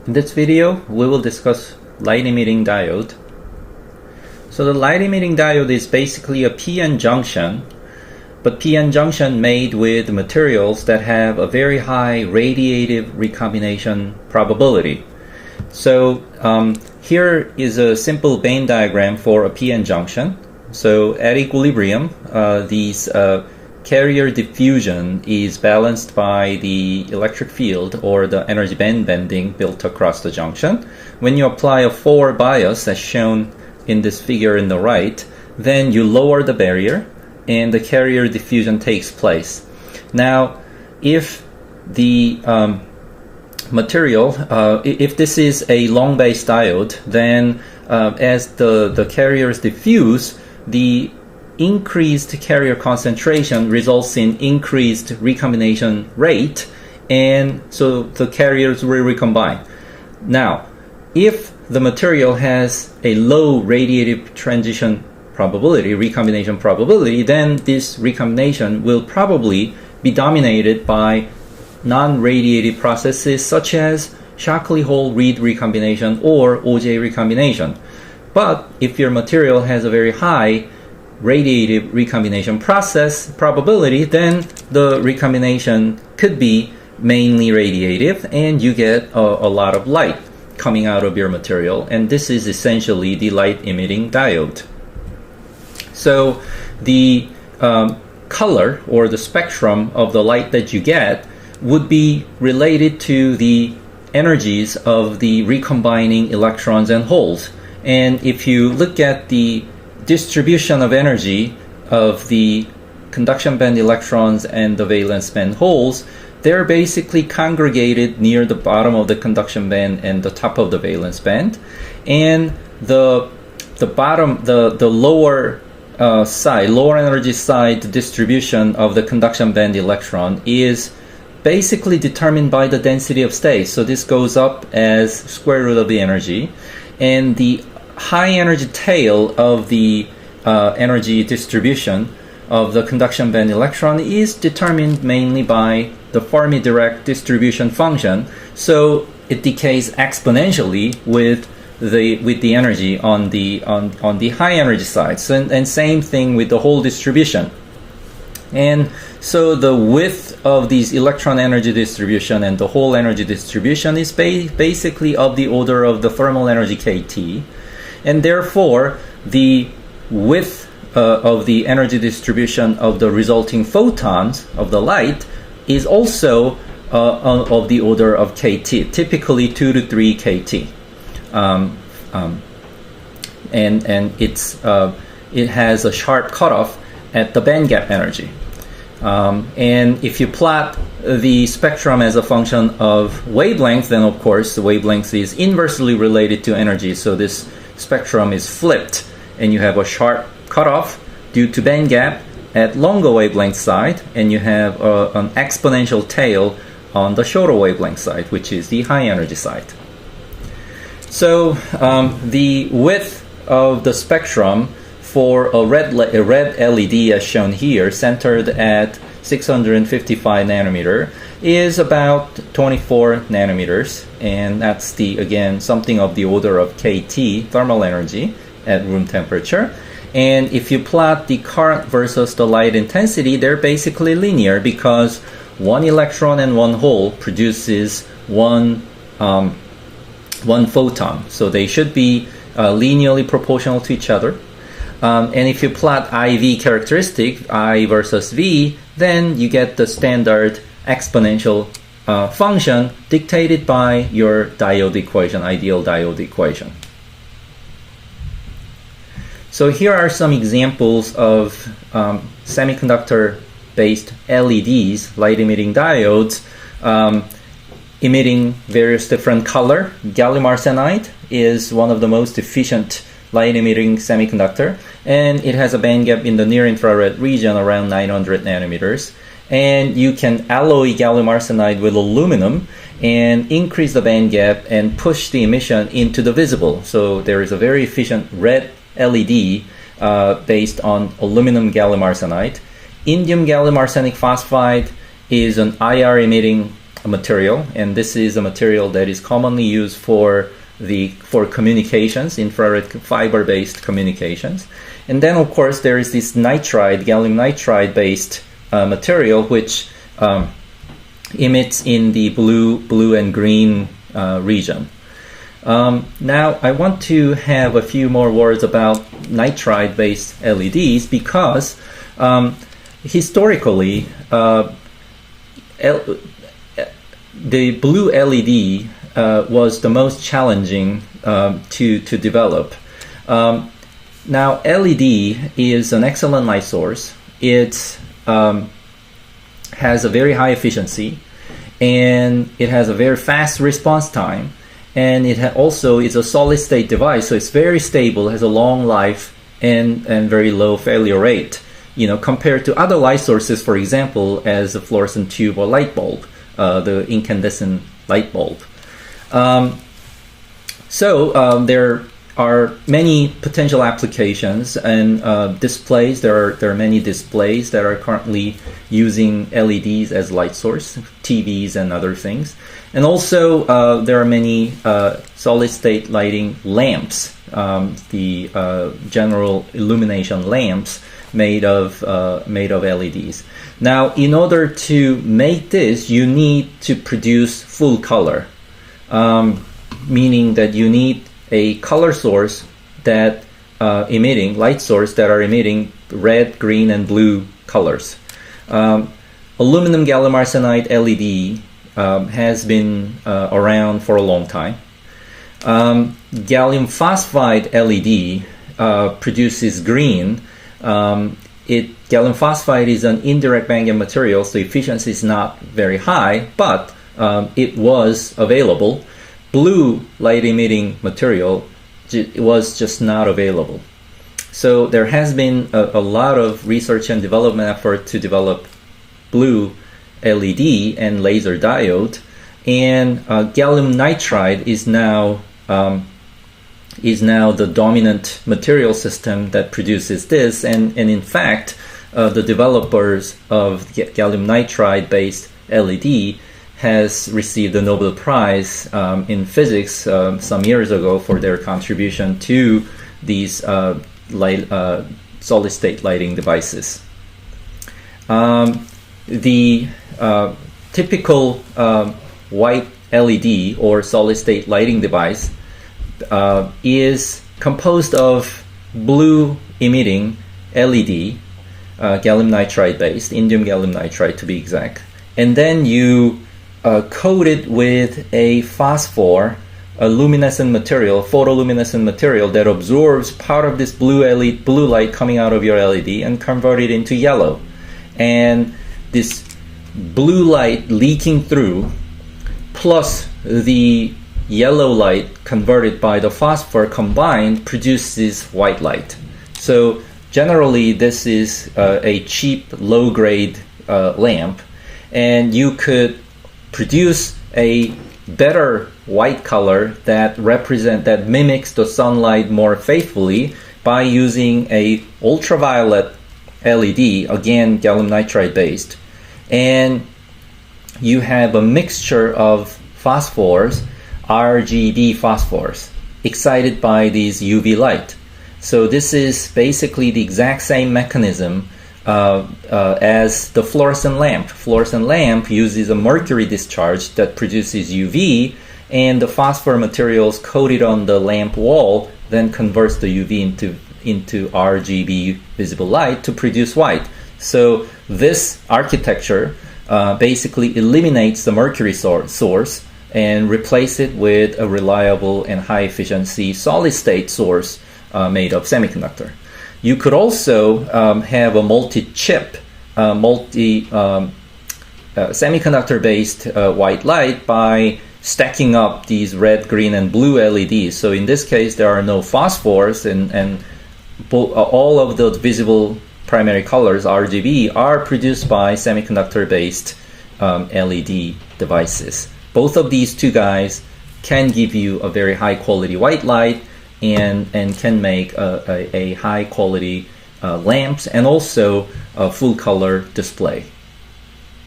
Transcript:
In this video, we will discuss light-emitting diode. So the light-emitting diode is basically a PN junction, but PN junction made with materials that have a very high radiative recombination probability. So here is a simple Venn diagram for a PN junction. So at equilibrium, these carrier diffusion is balanced by the electric field or the energy band bending built across the junction. When you apply a forward bias as shown in this figure in the right, then you lower the barrier and the carrier diffusion takes place. Now, if the material, if this is a long base diode, then as the carriers diffuse, the increased carrier concentration results in increased recombination rate, and so the carriers will recombine. Now, if the material has a low radiative transition probability, recombination probability, then this recombination will probably be dominated by non-radiative processes such as Shockley-Hole reed recombination or OJ recombination. But if your material has a very high radiative recombination process probability, then the recombination could be mainly radiative and you get a lot of light coming out of your material, and this is essentially the light emitting diode. So the color or the spectrum of the light that you get would be related to the energies of the recombining electrons and holes. And if you look at the distribution of energy of the conduction band electrons and the valence band holes, they're basically congregated near the bottom of the conduction band and the top of the valence band. And the bottom, the lower side, lower energy side distribution of the conduction band electron is basically determined by the density of state. So this goes up as square root of the energy, and the high energy tail of the energy distribution of the conduction band electron is determined mainly by the Fermi-Dirac distribution function. So it decays exponentially with the energy on the high energy side. So, and same thing with the whole distribution. And so the width of these electron energy distribution and the whole energy distribution is basically of the order of the thermal energy kT. And therefore, the width of the energy distribution of the resulting photons of the light is also of the order of kT, typically 2 to 3 kT. And it has a sharp cutoff at the band gap energy. And if you plot the spectrum as a function of wavelength, then of course the wavelength is inversely related to energy. So this spectrum is flipped, and you have a sharp cutoff due to band gap at longer wavelength side, and you have an exponential tail on the shorter wavelength side, which is the high energy side. So the width of the spectrum for a red LED as shown here, centered at 655 nanometer, is about 24 nanometers, and that's again something of the order of kT thermal energy at room temperature. And if you plot the current versus the light intensity, they're basically linear because one electron and one hole produces one photon, so they should be linearly proportional to each other. And if you plot IV characteristic, I versus V, then you get the standard exponential function dictated by your diode equation, ideal diode equation. So here are some examples of semiconductor-based LEDs, light-emitting diodes, emitting various different color. Gallium arsenide is one of the most efficient light-emitting semiconductor, and it has a band gap in the near-infrared region around 900 nanometers. And you can alloy gallium arsenide with aluminum and increase the band gap and push the emission into the visible. So there is a very efficient red LED based on aluminum gallium arsenide. Indium gallium arsenic phosphide is an IR emitting material, and this is a material that is commonly used for communications, infrared fiber-based communications. And then, of course, there is this nitride, gallium nitride-based material, which emits in the blue and green region. Now, I want to have a few more words about nitride-based LEDs because historically, the blue LED was the most challenging to develop. Now, LED is an excellent light source. It has a very high efficiency, and it has a very fast response time, and it also is a solid-state device, so it's very stable, has a long life, and very low failure rate. You know, compared to other light sources, for example, as a fluorescent tube or light bulb, the incandescent light bulb. There are many potential applications and displays. There are many displays that are currently using LEDs as light source, TVs and other things. And also there are many solid-state lighting lamps, the general illumination lamps made of LEDs. Now, in order to make this, you need to produce full color, meaning that you need a color source that light source that are emitting red, green, and blue colors. Aluminum gallium arsenide LED has been around for a long time. Gallium phosphide LED produces green. Gallium phosphide is an indirect band gap material, so efficiency is not very high, but it was available. Blue light emitting material was just not available. So there has been a lot of research and development effort to develop blue LED and laser diode, and gallium nitride is now the dominant material system that produces this, and in fact the developers of gallium nitride based LED has received the Nobel Prize in physics some years ago for their contribution to these solid-state lighting devices. The typical white LED or solid-state lighting device is composed of blue emitting LED, gallium nitride based, indium gallium nitride to be exact, and then you coat it with a phosphor, a luminescent material, photoluminescent material that absorbs part of this blue light coming out of your LED and convert it into yellow. And this blue light leaking through plus the yellow light converted by the phosphor combined produces white light. So generally this is a cheap low-grade lamp, and you could produce a better white color that mimics the sunlight more faithfully by using a ultraviolet LED, again gallium nitride based, and you have a mixture of phosphors, RGB phosphors, excited by these UV light. So this is basically the exact same mechanism as the fluorescent lamp. Fluorescent lamp uses a mercury discharge that produces UV, and the phosphor materials coated on the lamp wall then converts the UV into RGB visible light to produce white. So this architecture basically eliminates the mercury source and replace it with a reliable and high efficiency solid state source made of semiconductor. You could also have a multi-chip, semiconductor-based white light by stacking up these red, green, and blue LEDs. So in this case, there are no phosphors, and all of the visible primary colors, RGB, are produced by semiconductor-based LED devices. Both of these two guys can give you a very high-quality white light and can make a high-quality lamps and also a full-color display.